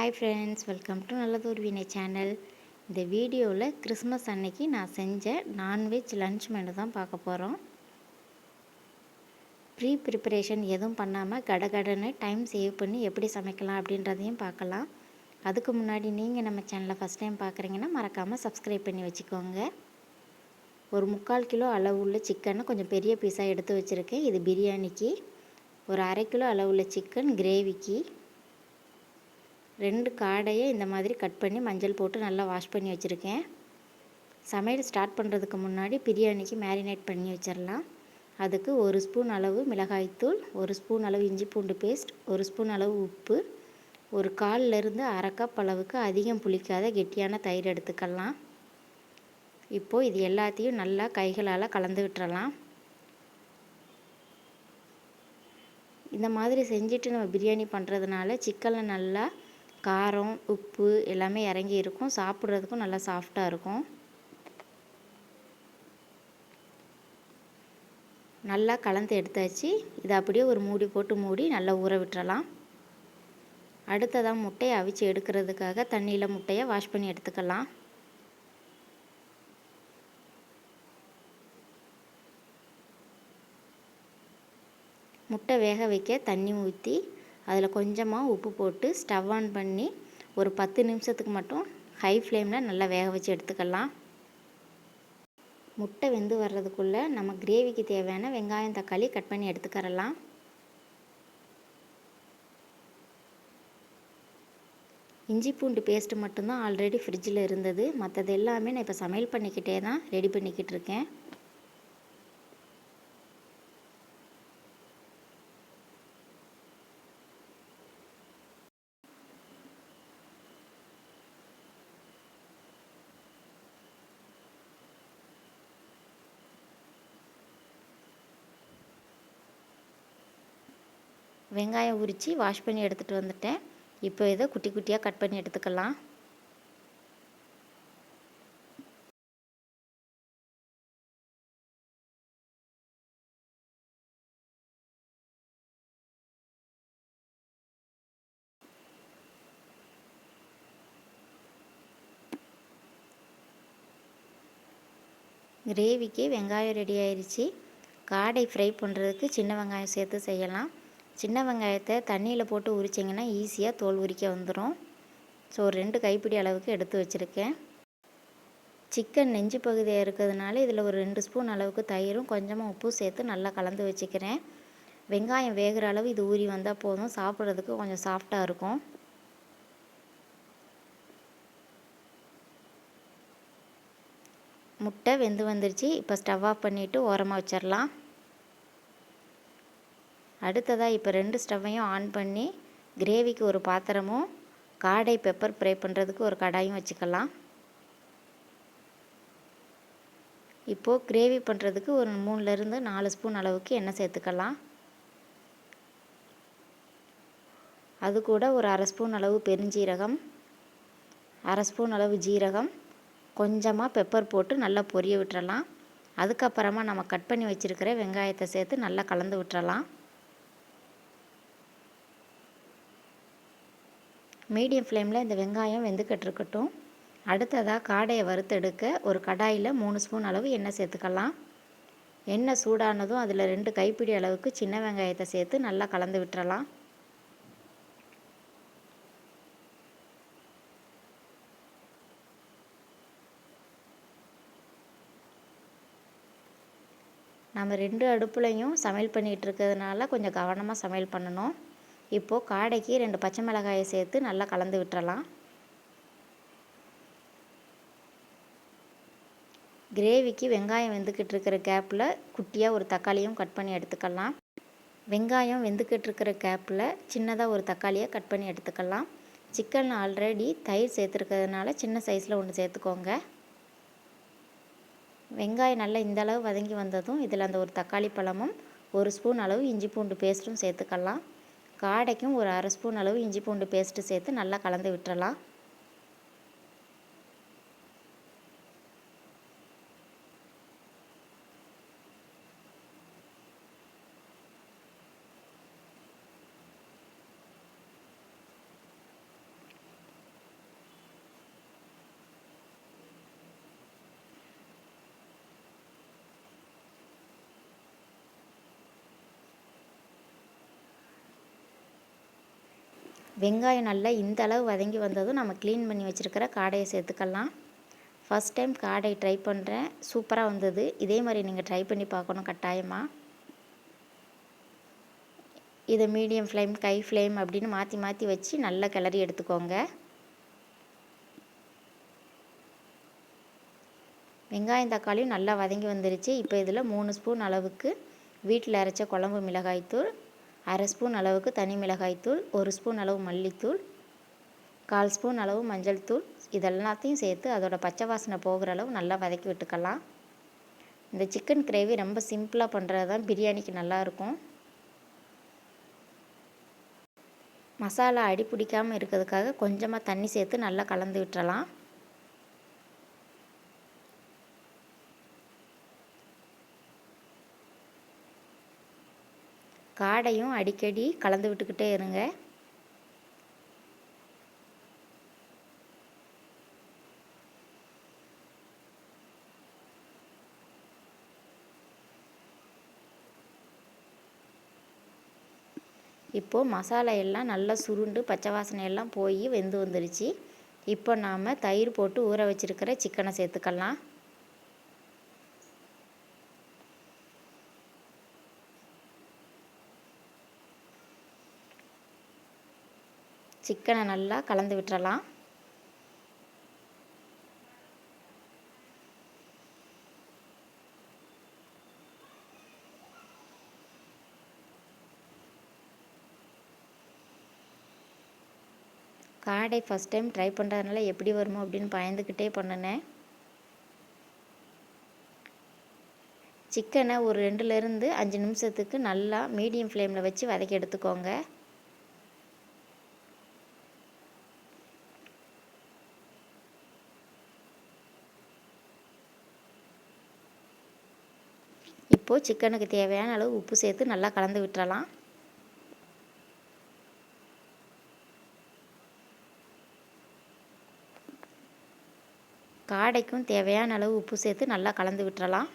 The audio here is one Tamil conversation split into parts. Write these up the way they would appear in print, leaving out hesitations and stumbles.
ஹாய் ஃப்ரெண்ட்ஸ், வெல்கம் டு நல்லதொரு வீணை சேனல். இந்த வீடியோவில் கிறிஸ்மஸ் அன்னைக்கு நான் செஞ்ச நான்வெஜ் லன்ச் மெனு தான் பார்க்க போகிறோம். ப்ரிப்பரேஷன் எதுவும் பண்ணாமல் கடகடன்னு டைம் சேவ் பண்ணி எப்படி சமைக்கலாம் அப்படின்றதையும் பார்க்கலாம். அதுக்கு முன்னாடி நீங்கள் நம்ம சேனலை ஃபஸ்ட் டைம் பார்க்குறீங்கன்னா மறக்காமல் சப்ஸ்கிரைப் பண்ணி வச்சுக்கோங்க. ஒரு 3/4 கிலோ அளவு உள்ள சிக்கனை கொஞ்சம் பெரிய பீஸாக எடுத்து வச்சுருக்கேன். இது பிரியாணிக்கு. ஒரு 1/2 கிலோ அளவு உள்ள சிக்கன் கிரேவிக்கு. 2 காடையை இந்த மாதிரி கட் பண்ணி மஞ்சள் போட்டு நல்லா வாஷ் பண்ணி வச்சுருக்கேன். சமையல் ஸ்டார்ட் பண்ணுறதுக்கு முன்னாடி பிரியாணிக்கு மேரினேட் பண்ணி வச்சிடலாம். அதுக்கு 1 ஸ்பூன் அளவு மிளகாய்த்தூள், 1 ஸ்பூன் அளவு இஞ்சி பூண்டு பேஸ்ட், 1 ஸ்பூன் அளவு உப்பு, ஒரு 1/4லேருந்து 1/2 கப் அளவுக்கு அதிகம் புளிக்காத கெட்டியான தயிர் எடுத்துக்கலாம். இப்போது இது எல்லாத்தையும் நல்லா கைகளால் கலந்து விட்டுறலாம். இந்த மாதிரி செஞ்சுட்டு நம்ம பிரியாணி பண்ணுறதுனால சிக்கனில் நல்லா காரம் உப்பு எல்லாமே இறங்கி இருக்கும். சாப்பிட்றதுக்கும் நல்லா சாஃப்டாக இருக்கும். நல்லா கலந்து எடுத்தாச்சு. இதை அப்படியே ஒரு மூடி போட்டு மூடி நல்லா ஊற விட்டுறலாம். அடுத்ததாக முட்டையை அவிச்சு எடுக்கிறதுக்காக தண்ணியில் முட்டையை வாஷ் பண்ணி எடுத்துக்கலாம். முட்டை வேக வைக்க தண்ணி ஊற்றி அதில் கொஞ்சமாக உப்பு போட்டு ஸ்டவ் ஆன் பண்ணி ஒரு 10 நிமிஷத்துக்கு மட்டும் ஹை ஃப்ளேமில் நல்லா வேக வச்சு எடுத்துக்கலாம். முட்டை வெந்து வர்றதுக்குள்ளே நம்ம கிரேவிக்கு தேவையான வெங்காயம் தக்காளி கட் பண்ணி எடுத்துக்கறலாம். இஞ்சி பூண்டு பேஸ்ட்டு மட்டும்தான் ஆல்ரெடி ஃப்ரிட்ஜில் இருந்தது. மற்றது எல்லாமே நான் இப்போ சமையல் பண்ணிக்கிட்டே தான் ரெடி பண்ணிக்கிட்டு இருக்கேன். வெங்காயம் உரித்து வாஷ் பண்ணி எடுத்துகிட்டு வந்துட்டேன். இப்போ இதை குட்டி குட்டியாக கட் பண்ணி எடுத்துக்கலாம். கிரேவிக்கு வெங்காயம் ரெடி ஆயிடுச்சு. காடை ஃப்ரை பண்ணுறதுக்கு சின்ன வெங்காயம் சேர்த்து செய்யலாம். சின்ன வெங்காயத்தை தண்ணியில் போட்டு உரிச்சிங்கன்னா ஈஸியாக தோல் உரிக்க வந்துடும். ஸோ 2 கைப்பிடி அளவுக்கு எடுத்து வச்சுருக்கேன். சிக்கன் நெஞ்சு பகுதியாக இருக்கிறதுனால இதில் ஒரு 2 ஸ்பூன் அளவுக்கு தயிரும் கொஞ்சமாக உப்பும் சேர்த்து நல்லா கலந்து வச்சுக்கிறேன். வெங்காயம் வேகிற அளவு இது ஊறி வந்தால் போதும். சாப்பிட்றதுக்கு கொஞ்சம் சாஃப்டாக இருக்கும். முட்டை வெந்து வந்துருச்சு. இப்போ ஸ்டவ் ஆஃப் பண்ணிவிட்டு ஓரமாக வச்சிடலாம். அடுத்ததாக இப்போ 2 ஸ்டவ்வையும் ஆன் பண்ணி கிரேவிக்கு ஒரு பாத்திரமும் காடை பெப்பர் ஃப்ரை பண்ணுறதுக்கு ஒரு கடாயும் வச்சுக்கலாம். இப்போது கிரேவி பண்ணுறதுக்கு ஒரு 3லேருந்து 4 ஸ்பூன் அளவுக்கு எண்ணெய் சேர்த்துக்கலாம். அது கூட ஒரு 1/2 ஸ்பூன் அளவு பெருஞ்சீரகம், 1/2 ஸ்பூன் அளவு ஜீரகம், கொஞ்சமாக பெப்பர் போட்டு நல்லா பொரிய விட்டுறலாம். அதுக்கப்புறமா நம்ம கட் பண்ணி வச்சுருக்கிற வெங்காயத்தை சேர்த்து நல்லா கலந்து விட்டுறலாம். மீடியம் ஃப்ளேமில் இந்த வெங்காயம் வெந்துக்கிட்டு இருக்கட்டும். அடுத்ததாக காடையை வறுத்தெடுக்க ஒரு கடாயில் 3 ஸ்பூன் அளவு எண்ணெய் சேர்த்துக்கலாம். எண்ணெய் சூடானதும் அதில் 2 கைப்பிடி அளவுக்கு சின்ன வெங்காயத்தை சேர்த்து நல்லா கலந்து விட்டுறலாம். நம்ம 2 அடுப்புலையும் சமையல் பண்ணிகிட்டு இருக்கிறதுனால கொஞ்சம் கவனமாக சமையல் பண்ணணும். இப்போது காடைக்கு 2 பச்சை மிளகாயை சேர்த்து நல்லா கலந்து விட்டுறலாம். கிரேவிக்கு வெங்காயம் வெந்துக்கிட்டு இருக்கிற கேப்பில் குட்டியாக ஒரு தக்காளியும் கட் பண்ணி எடுத்துக்கலாம். வெங்காயம் வெந்துக்கிட்டு இருக்கிற கேப்பில் சின்னதாக ஒரு தக்காளியை கட் பண்ணி எடுத்துக்கலாம். சிக்கன் ஆல்ரெடி தயிர் சேர்த்துருக்கிறதுனால சின்ன சைஸில் ஒன்று சேர்த்துக்கோங்க. வெங்காயம் நல்லா இந்தளவு வதங்கி வந்ததும் இதில் அந்த ஒரு தக்காளி பழமும் 1 ஸ்பூன் அளவு இஞ்சி பூண்டு பேஸ்ட்டும் சேர்த்துக்கலாம். காடைக்கும் ஒரு 1/2 ஸ்பூன் அளவு இஞ்சி பூண்டு பேஸ்ட்டு சேர்த்து நல்லா கலந்து விட்டுறலாம். வெங்காயம் நல்லா இந்த அளவு வதங்கி வந்ததும் நம்ம க்ளீன் பண்ணி வச்சுருக்கிற காடையை சேர்த்துக்கலாம். ஃபஸ்ட் டைம் காடை ட்ரை பண்ணுறேன், சூப்பராக வந்தது. இதே மாதிரி நீங்கள் ட்ரை பண்ணி பார்க்கணும் கட்டாயமாக. இதை மீடியம் ஃப்ளேம், ஹை ஃப்ளேம் அப்படின்னு மாற்றி மாற்றி வச்சு நல்லா கிளறி எடுத்துக்கோங்க. வெங்காயம் தக்காளியும் நல்லா வதங்கி வந்துருச்சு. இப்போ இதில் 3 ஸ்பூன் அளவுக்கு வீட்டில் அரைச்ச குழம்பு மிளகாய்த்தூள், 1/2 ஸ்பூன் அளவுக்கு தனி மிளகாய்த்தூள், 1 ஸ்பூன் அளவு மல்லித்தூள், 1/4 ஸ்பூன் அளவு மஞ்சள் தூள், இதெல்லாத்தையும் சேர்த்து அதோட பச்சை வாசனை போகிற அளவு நல்லா வதக்கி விட்டுக்கலாம். இந்த சிக்கன் கிரேவி ரொம்ப சிம்பிளாக பண்ணுறது தான் பிரியாணிக்கு நல்லாயிருக்கும். மசாலா அடி பிடிக்காமல் இருக்கிறதுக்காக கொஞ்சமாக தண்ணி சேர்த்து நல்லா கலந்து விட்டுறலாம். காடையும் அடிக்கடி கலந்து விட்டுக்கிட்டே இருங்க. இப்போது மசாலா எல்லாம் நல்லா சுருண்டு பச்சை வாசனை எல்லாம் போய் வெந்து வந்துருச்சு. இப்போ நாம் தயிர் போட்டு ஊற வச்சுருக்கிற சிக்கனை சேர்த்துக்கலாம். சிக்கனை நல்லா கலந்து விட்டுறலாம். காடை ஃபஸ்ட் டைம் ட்ரை பண்ணுறதுனால எப்படி வருமோ அப்படின்னு பயந்துக்கிட்டே பண்ணினேன். சிக்கனை ஒரு 2லேருந்து 5 நிமிஷத்துக்கு நல்லா மீடியம் ஃப்ளேமில் வச்சு வதக்கி எடுத்துக்கோங்க. இப்போது சிக்கனுக்கு தேவையான அளவு உப்பு சேர்த்து நல்லா கலந்து விட்டுறலாம். காடைக்கும் தேவையான அளவு உப்பு சேர்த்து நல்லா கலந்து விட்டுறலாம்.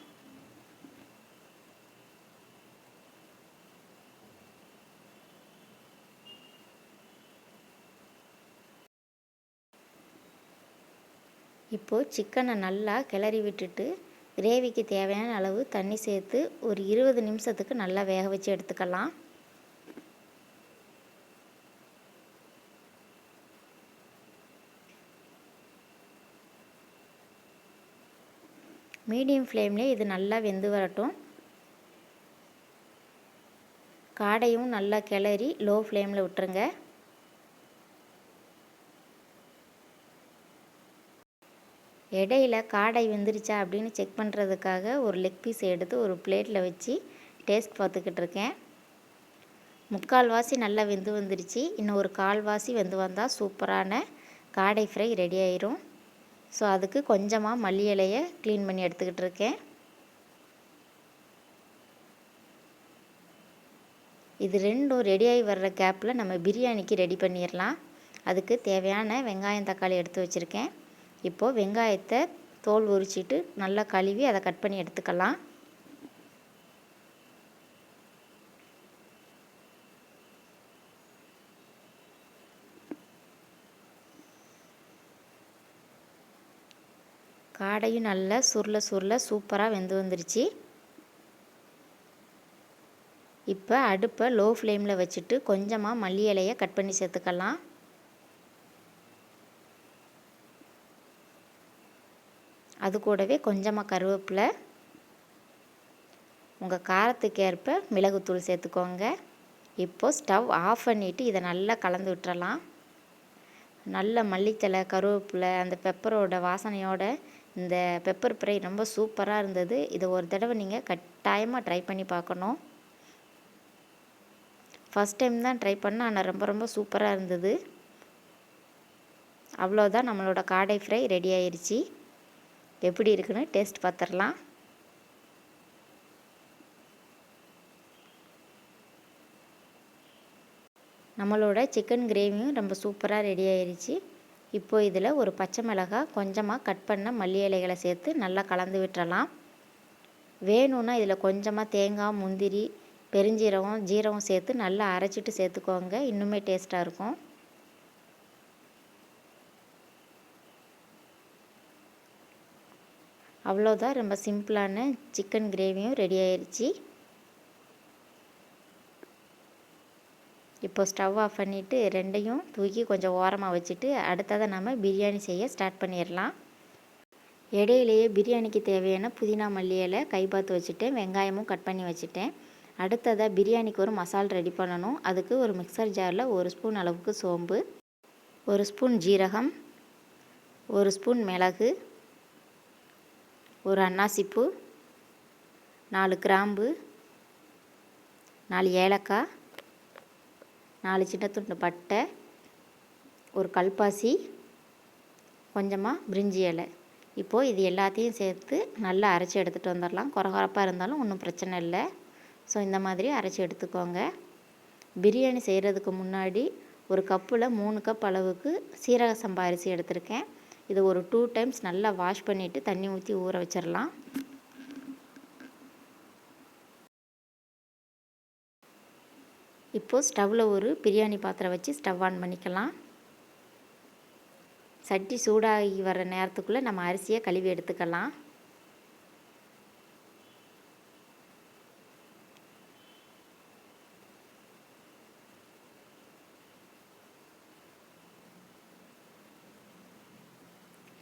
இப்போது சிக்கனை நல்லா கிளறி விட்டுட்டு கிரேவிக்கு தேவையான அளவு தண்ணி சேர்த்து ஒரு 20 நிமிஷத்துக்கு நல்லா வேக வச்சு எடுத்துக்கலாம். மீடியம் ஃப்ளேம்லேயே இது நல்லா வெந்து வரட்டும். காடையும் நல்லா கிளறி லோ ஃப்ளேமில் விட்டுருங்க. இடையில காடை வெந்துருச்சா அப்படின்னு செக் பண்ணுறதுக்காக ஒரு லெக் பீஸ் எடுத்து ஒரு பிளேட்டில் வச்சு டேஸ்ட் பார்த்துக்கிட்டு இருக்கேன். 3/4 வாசி நல்லா வெந்து வந்துருச்சு. இன்னும் ஒரு 1/4 வாசி வெந்து வந்தால் சூப்பரான காடை ஃப்ரை ரெடி ஆயிரும். ஸோ அதுக்கு கொஞ்சமாக மல்லி இலையை க்ளீன் பண்ணி எடுத்துக்கிட்டு இருக்கேன். இது ரெண்டும் ரெடியாகி வர்ற கேப்பில் நம்ம பிரியாணிக்கு ரெடி பண்ணிடலாம். அதுக்கு தேவையான வெங்காயம் தக்காளி எடுத்து வச்சுருக்கேன். இப்போது வெங்காயத்தை தோல் உரிச்சிட்டு நல்லா கழுவி அதை கட் பண்ணி எடுத்துக்கலாம். காடையும் நல்லா சுருள சூப்பராக வெந்து வந்துருச்சு. இப்போ அடுப்பை லோ ஃப்ளேமில் வச்சுட்டு கொஞ்சமாக மல்லி இலையை கட் பண்ணி சேர்த்துக்கலாம். அது கூடவே கொஞ்சமாக கருவேப்பிலை, உங்கள் காரத்துக்கு ஏற்ப மிளகுத்தூள் சேர்த்துக்கோங்க. இப்போது ஸ்டவ் ஆஃப் பண்ணிவிட்டு இதை நல்லா கலந்து விட்டுறலாம். நல்ல மல்லித்தலை, கருவேப்பிலை, அந்த பெப்பரோட வாசனையோட இந்த பெப்பர் ஃப்ரை ரொம்ப சூப்பராக இருந்தது. இதை ஒரு தடவை நீங்கள் கட்டாயமாக ட்ரை பண்ணி பார்க்கணும். ஃபஸ்ட் டைம் தான் ட்ரை பண்ணேன், ஆனால் ரொம்ப ரொம்ப சூப்பராக இருந்தது. அவ்வளோதான், நம்மளோட காடை ஃப்ரை ரெடி ஆயிடுச்சு. எப்படி இருக்குன்னு டேஸ்ட் பார்த்துடலாம். நம்மளோட சிக்கன் கிரேவியும் ரொம்ப சூப்பராக ரெடி ஆயிடுச்சு. இப்போது இதில் ஒரு பச்சை மிளகாய், கொஞ்சமாக கட் பண்ண மல்லி இலைகளை சேர்த்து நல்லா கலந்து விட்டுறலாம். வேணும்னா இதில் கொஞ்சமாக தேங்காய், முந்திரி, பெருஞ்சீரகம், ஜீரகம் சேர்த்து நல்லா அரைச்சிட்டு சேர்த்துக்கோங்க. இன்னுமே டேஸ்ட்டாக இருக்கும். அவ்வளோதான், ரொம்ப சிம்பிளான சிக்கன் கிரேவியும் ரெடி ஆயிடுச்சு. இப்போ ஸ்டவ் ஆஃப் பண்ணிவிட்டு ரெண்டையும் தூக்கி கொஞ்சம் ஓரமாக வச்சுட்டு அடுத்ததை நம்ம பிரியாணி செய்ய ஸ்டார்ட் பண்ணிடலாம். இடையிலேயே பிரியாணிக்கு தேவையான புதினா மல்லி இலை கை பார்த்து வச்சுட்டேன். வெங்காயமும் கட் பண்ணி வச்சுட்டேன். அடுத்ததாக பிரியாணிக்கு ஒரு மசால் ரெடி பண்ணணும். அதுக்கு ஒரு மிக்சர் ஜாரில் 1 ஸ்பூன் அளவுக்கு சோம்பு, 1 ஸ்பூன் ஜீரகம், 1 ஸ்பூன் மிளகு, ஒரு அன்னாசிப்பூ, 4 கிராம்பு, 4 ஏலக்காய், 4 சின்ன துண்டு பட்டை, ஒரு கல்பாசி, கொஞ்சமாக பிரிஞ்சி இலை. இப்போது இது எல்லாத்தையும் சேர்த்து நல்லா அரைச்சி எடுத்துகிட்டு வந்துடலாம். கொரகொரப்பாக இருந்தாலும் ஒன்றும் பிரச்சனை இல்லை. ஸோ இந்த மாதிரி அரைச்சி எடுத்துக்கோங்க. பிரியாணி செய்கிறதுக்கு முன்னாடி ஒரு கப்பில் 3 கப் அளவுக்கு சீரக சம்பா அரிசி எடுத்திருக்கேன். இது ஒரு 2 டைம்ஸ் நல்லா வாஷ் பண்ணிவிட்டு தண்ணி ஊற்றி ஊற வச்சிடலாம். இப்போது ஸ்டவ்வில் ஒரு பிரியாணி பாத்திரம் வச்சு ஸ்டவ் ஆன் பண்ணிக்கலாம். சட்டி சூடாகி வர நேரத்துக்குள்ளே நம்ம அரிசியை கழுவி எடுத்துக்கலாம்.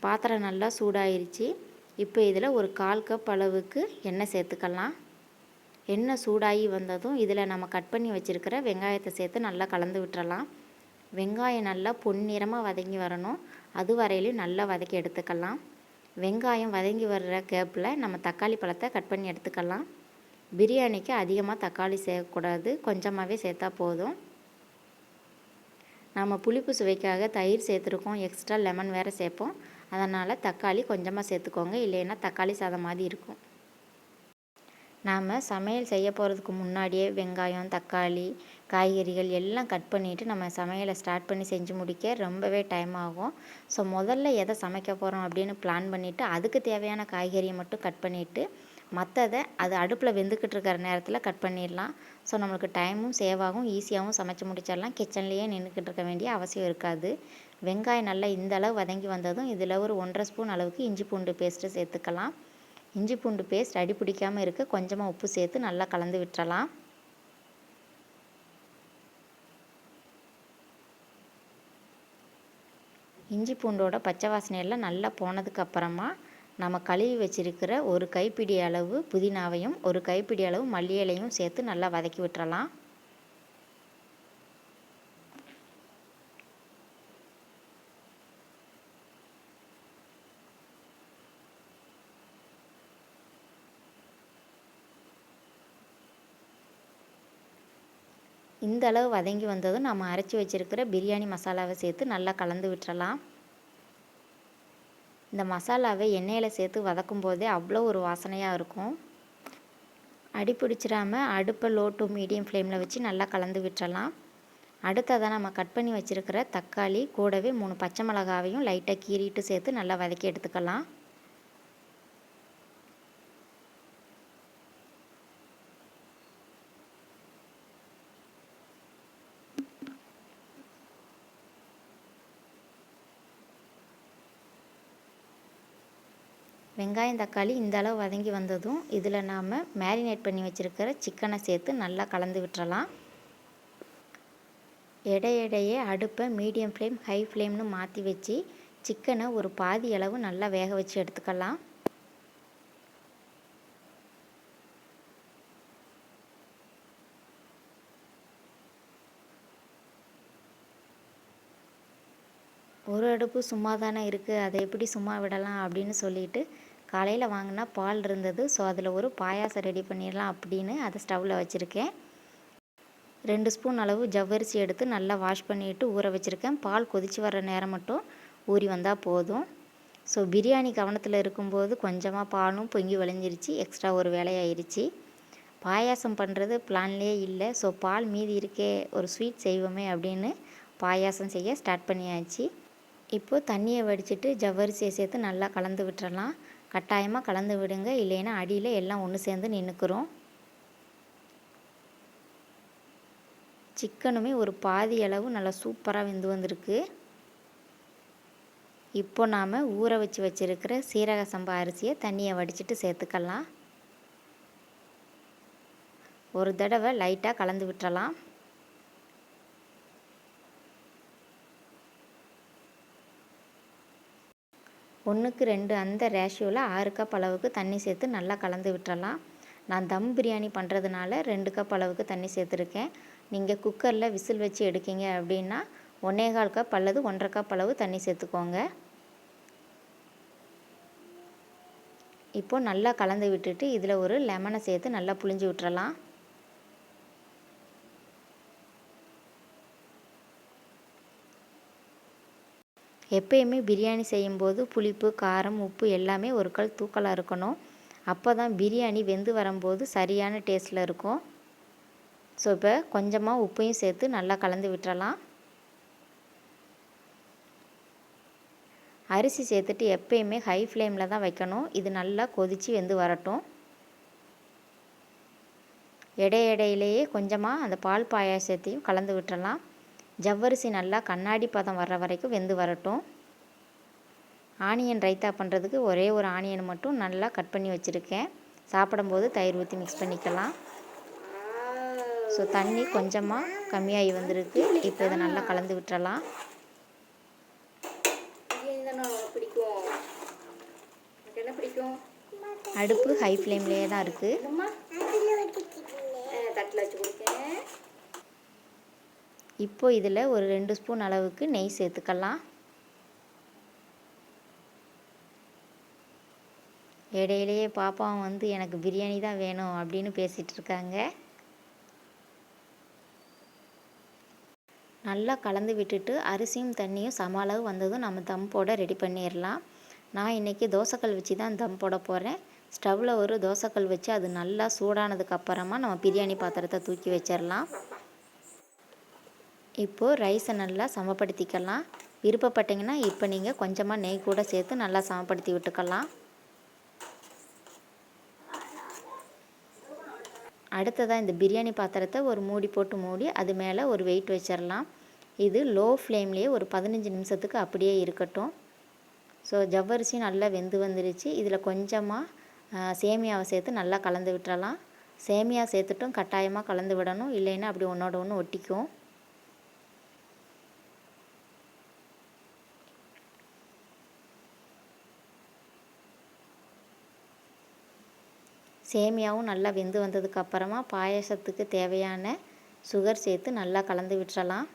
பாத்திரம் நல்லா சூடாயிருச்சு. இப்போ இதில் ஒரு 1/4 கப் அளவுக்கு எண்ணெய் சேர்த்துக்கலாம். எண்ணெய் சூடாகி வந்ததும் இதில் நம்ம கட் பண்ணி வச்சுருக்கிற வெங்காயத்தை சேர்த்து நல்லா கலந்து விட்டுறலாம். வெங்காயம் நல்லா பொன்னிறமாக வதங்கி வரணும். அது வரையிலும் நல்லா வதக்கி எடுத்துக்கலாம். வெங்காயம் வதங்கி வர்ற கேப்பில் நம்ம தக்காளி பழத்தை கட் பண்ணி எடுத்துக்கலாம். பிரியாணிக்கு அதிகமாக தக்காளி சேர்க்கக்கூடாது, கொஞ்சமாகவே சேர்த்தா போதும். நம்ம புளிப்பு சுவைக்காக தயிர் சேர்த்துருக்கோம், எக்ஸ்ட்ரா லெமன் வேறு சேர்ப்போம். அதனால் தக்காளி கொஞ்சமாக சேர்த்துக்கோங்க, இல்லைன்னா தக்காளி சாதம் மாதிரி இருக்கும். நாம் சமையல் செய்ய போகிறதுக்கு முன்னாடியே வெங்காயம், தக்காளி, காய்கறிகள் எல்லாம் கட் பண்ணிவிட்டு நம்ம சமையலை ஸ்டார்ட் பண்ணி செஞ்சு முடிக்க ரொம்பவே டைம் ஆகும். ஸோ முதல்ல எதை சமைக்க போகிறோம் அப்படின்னு பிளான் பண்ணிவிட்டு அதுக்கு தேவையான காய்கறியை மட்டும் கட் பண்ணிவிட்டு மற்றதை அது அடுப்பில் வெந்துக்கிட்டு இருக்கிற நேரத்தில் கட் பண்ணிடலாம். ஸோ நம்மளுக்கு டைமும் சேவ் ஆகும், ஈஸியாகவும் சமைச்சு முடிச்சிடலாம். கிச்சன்லேயே நின்றுக்கிட்டு இருக்க வேண்டிய அவசியம் இருக்காது. வெங்காயம் நல்லா இந்த அளவு வதங்கி வந்ததும் இதில் ஒரு 1.5 ஸ்பூன் அளவுக்கு இஞ்சி பூண்டு பேஸ்ட்டு சேர்த்துக்கலாம். இஞ்சி பூண்டு பேஸ்ட் அடி பிடிக்காமல் இருக்க கொஞ்சமாக உப்பு சேர்த்து நல்லா கலந்து விட்டுறலாம். இஞ்சி பூண்டோட பச்சை வாசனையெல்லாம் நல்லா போனதுக்கு அப்புறமா நம்ம கழுவி வச்சிருக்கிற ஒரு கைப்பிடி அளவு புதினாவையும் ஒரு கைப்பிடி அளவு மல்லி இலையும் சேர்த்து நல்லா வதக்கி விட்டுறலாம். இந்த அளவு வதங்கி வந்ததும் நம்ம அரைச்சி வச்சுருக்கிற பிரியாணி மசாலாவை சேர்த்து நல்லா கலந்து விட்டுறலாம். இந்த மசாலாவை எண்ணெயில் சேர்த்து வதக்கும் போதே அவ்வளோ ஒரு வாசனையாக இருக்கும். அடி பிடிச்சிடாமல் அடுப்பை லோ டு மீடியம் ஃப்ளேமில் வச்சு நல்லா கலந்து விட்டுறலாம். அடுத்ததாக நம்ம கட் பண்ணி வச்சுருக்கிற தக்காளி கூடவே 3 பச்சை மிளகாவையும் லைட்டாக கீறிட்டு சேர்த்து நல்லா வதக்கி எடுத்துக்கலாம். வெங்காயம் தக்காளி இந்த அளவு வதங்கி வந்ததும் இதில் நாம் மேரினேட் பண்ணி வச்சுருக்கிற சிக்கனை சேர்த்து நல்லா கலந்து விட்டுறலாம். இடையே அடுப்பை மீடியம் ஃப்ளேம் ஹை ஃப்ளேம்னு மாற்றி வச்சு சிக்கனை ஒரு பாதி அளவு நல்லா வேக வச்சு எடுத்துக்கலாம். ஒரு அடுப்பு சும்மா தானே இருக்குது, அதை எப்படி சும்மா விடலாம் அப்படின்னு சொல்லிட்டு காலையில் வாங்கினா பால் இருந்தது. ஸோ அதில் ஒரு பாயாசம் ரெடி பண்ணிடலாம் அப்படின்னு அதை ஸ்டவ்வில் வச்சுருக்கேன். 2 ஸ்பூன் அளவு ஜவ்வரிசி எடுத்து நல்லா வாஷ் பண்ணிவிட்டு ஊற வச்சுருக்கேன். பால் கொதித்து வர்ற நேரம் மட்டும் ஊறி வந்தால் போதும். ஸோ பிரியாணி கவனத்தில் இருக்கும்போது கொஞ்சமாக பாலும் பொங்கி வழிஞ்சிருச்சு, எக்ஸ்ட்ரா ஒரு வேலையாயிருச்சு. பாயாசம் பண்ணுறது பிளான்லேயே இல்லை. ஸோ பால் மீதி இருக்கே, ஒரு ஸ்வீட் செய்வோமே அப்படின்னு பாயாசம் செய்ய ஸ்டார்ட் பண்ணியாச்சு. இப்போது தண்ணியை வடிச்சிட்டு ஜவ்வரிசியை சேர்த்து நல்லா கலந்து விட்டுறலாம். கட்டாயமாக கலந்து விடுங்க, இல்லைன்னா அடியில் எல்லாம் ஒன்று சேர்ந்து நின்றுக்கிறோம். சிக்கனுமே ஒரு பாதி அளவு நல்லா சூப்பராக வெந்து வந்திருக்கு. இப்போ நாம் ஊற வச்சு வச்சுருக்கிற சீரக சம்பா அரிசியை தண்ணியை வடிச்சிட்டு சேர்த்துக்கலாம். ஒரு தடவை லைட்டாக கலந்து விட்டுறலாம். ஒன்றுக்கு 2 அந்த ரேஷியோவில் 6 கப் அளவுக்கு தண்ணி சேர்த்து நல்லா கலந்து விட்டுறலாம். நான் தம் பிரியாணி பண்ணுறதுனால 2 கப் அளவுக்கு தண்ணி சேர்த்துருக்கேன். நீங்கள் குக்கரில் விசில் வச்சு எடுக்கீங்க அப்படின்னா 1/4 கப் அல்லது 1½ கப் அளவு தண்ணி சேர்த்துக்கோங்க. இப்போது நல்லா கலந்து விட்டுட்டு இதில் ஒரு லெமனை சேர்த்து நல்லா புழிஞ்சு விட்டுறலாம். எப்பயுமே பிரியாணி செய்யும்போது புளிப்பு, காரம், உப்பு எல்லாமே ஒரு கல் தூக்கலாக இருக்கணும். அப்போ தான் பிரியாணி வெந்து வரும்போது சரியான டேஸ்ட்டில் இருக்கும். ஸோ இப்போ கொஞ்சமாக உப்பையும் சேர்த்து நல்லா கலந்து விட்டுறலாம். அரிசி சேர்த்துட்டு எப்பயுமே ஹை ஃப்ளேமில் தான் வைக்கணும். இது நல்லா கொதித்து வெந்து வரட்டும். இடையிடையிலேயே கொஞ்சமாக அந்த பால் பாயாசத்தையும் கலந்து விட்டுறலாம். ஜவ்வரிசி நல்லா கண்ணாடி பதம் வர்ற வரைக்கும் வெந்து வரட்டும். ஆனியன் ரைத்தா பண்ணுறதுக்கு ஒரே ஒரு ஆனியன் மட்டும் நல்லா கட் பண்ணி வச்சுருக்கேன். சாப்பிடும்போது தயிர் ஊற்றி மிக்ஸ் பண்ணிக்கலாம். ஸோ தண்ணி கொஞ்சமாக கம்மியாகி வந்திருக்கு. இப்போ இதை நல்லா கலந்து விட்டுறலாம். அடுப்பு ஹை ஃப்ளேம்லேயே தான் இருக்குது. இப்போ இதில் ஒரு 2 ஸ்பூன் அளவுக்கு நெய் சேர்த்துக்கலாம். இடையிலேயே பாப்பாவும் வந்து எனக்கு பிரியாணி தான் வேணும் அப்படின்னு பேசிகிட்டு இருக்காங்க. நல்லா கலந்து விட்டுட்டு அரிசியும் தண்ணியும் சம அளவு வந்ததும் நம்ம தம் போட ரெடி பண்ணிடலாம். நான் இன்றைக்கி தோசைக்கல் வச்சு தான் தம் போட போகிறேன். ஸ்டவ்வில் ஒரு தோசைக்கல் வச்சு அது நல்லா சூடானதுக்கு அப்புறமா நம்ம பிரியாணி பாத்திரத்தை தூக்கி வச்சிடலாம். இப்போது ரைஸை நல்லா சமப்படுத்திக்கலாம். விருப்பப்பட்டிங்கன்னா இப்போ நீங்கள் கொஞ்சமாக நெய் கூட சேர்த்து நல்லா சமப்படுத்தி விட்டுக்கலாம். அடுத்ததாக இந்த பிரியாணி பாத்திரத்தை ஒரு மூடி போட்டு மூடி அது மேலே ஒரு வெயிட் வச்சிடலாம். இது லோ ஃப்ளேம்லேயே ஒரு 15 நிமிஷத்துக்கு அப்படியே இருக்கட்டும். ஸோ ஜவ்வரிசியும் நல்லா வெந்து வந்துருச்சு. இதில் கொஞ்சமாக சேமியாவை சேர்த்து நல்லா கலந்து விட்டுறலாம். சேமியா சேர்த்துட்டும் கட்டாயமாக கலந்து விடணும், இல்லைன்னா அப்படி ஒன்றோட ஒன்று ஒட்டிக்கும். சேமியாவும் நல்லா வெந்து வந்ததுக்கு அப்புறமா பாயாசத்துக்கு தேவையான சுகர் சேர்த்து நல்லா கலந்து விட்டுறலாம்.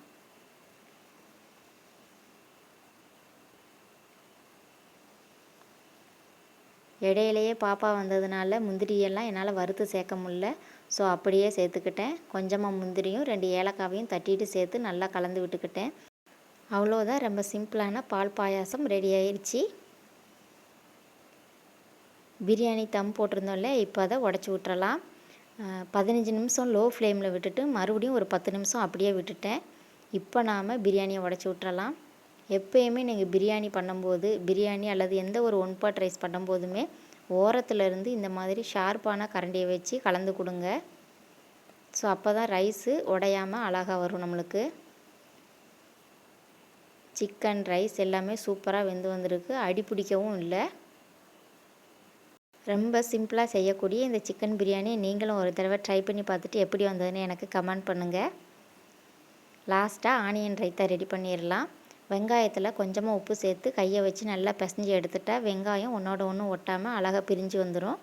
இடையிலேயே பாப்பா வந்ததுனால முந்திரியெல்லாம் என்னால் வறுத்து சேர்க்க முடியல. ஸோ அப்படியே சேர்த்துக்கிட்டேன். கொஞ்சமாக முந்திரியும் 2 ஏலக்காவையும் தட்டிட்டு சேர்த்து நல்லா கலந்து விட்டுக்கிட்டேன். அவ்வளோதான், ரொம்ப சிம்பிளான பால் பாயாசம் ரெடி ஆயிடுச்சு. பிரியாணி தம் போட்டிருந்தோம்ல, இப்போ அதை உடச்சி விட்டுறலாம். 15 நிமிஷம் லோ ஃப்ளேமில் விட்டுட்டு மறுபடியும் ஒரு 10 நிமிஷம் அப்படியே விட்டுட்டேன். இப்போ நாம் பிரியாணியை உடச்சி விட்டுறலாம். எப்போயுமே நீங்கள் பிரியாணி பண்ணும்போது, பிரியாணி அல்லது எந்த ஒரு ஒன் பாட் ரைஸ் பண்ணும்போதுமே ஓரத்துலேருந்து இந்த மாதிரி ஷார்ப்பான கரண்டியை வச்சு கலந்து கொடுங்க. ஸோ அப்போ தான் ரைஸு உடையாமல் அழகாக வரும் நம்மளுக்கு. சிக்கன் ரைஸ் எல்லாமே சூப்பராக வெந்து வந்திருக்கு. அடி பிடிக்கவும் இல்லை. ரொம்ப சிம்பிளாக செய்யக்கூடிய இந்த சிக்கன் பிரியாணி நீங்களும் ஒரு தடவை ட்ரை பண்ணி பார்த்துட்டு எப்படி வந்ததுன்னு எனக்கு கமெண்ட் பண்ணுங்கள். லாஸ்ட்டாக ஆனியன் ரைத்தா ரெடி பண்ணிடலாம். வெங்காயத்தில் கொஞ்சமாக உப்பு சேர்த்து கையை வச்சு நல்லா பிசைஞ்சு எடுத்துட்டா வெங்காயம் ஒன்றோட ஒன்று ஒட்டாமல் அழகாக பிரிஞ்சு வந்துடும்.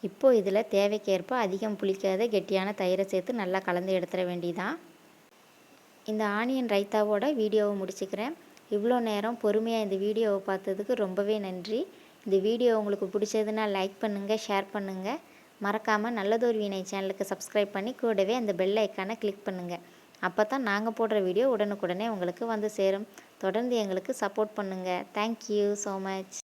இப்போது இதில் தேவைக்கேற்ப அதிகம் புளிக்காத கெட்டியான தயிரை சேர்த்து நல்லா கலந்து எடுத்துட வேண்டியதான். இந்த ஆனியன் ரைத்தாவோட வீடியோவை முடிச்சுக்கிறேன். இவ்வளோ நேரம் பொறுமையாக இந்த வீடியோவை பார்த்ததுக்கு ரொம்பவே நன்றி. இந்த வீடியோ உங்களுக்கு பிடிச்சதுன்னா லைக் பண்ணுங்கள், ஷேர் பண்ணுங்கள். மறக்காமல் நல்லதொரு வீணை சேனலுக்கு சப்ஸ்கிரைப் பண்ணி கூடவே அந்த பெல் ஐக்கானை கிளிக் பண்ணுங்கள். அப்போ தான் நாங்கள் போடுற வீடியோ உடனுக்குடனே உங்களுக்கு வந்து சேரும். தொடர்ந்து எங்களுக்கு சப்போர்ட் பண்ணுங்கள். Thank you so much.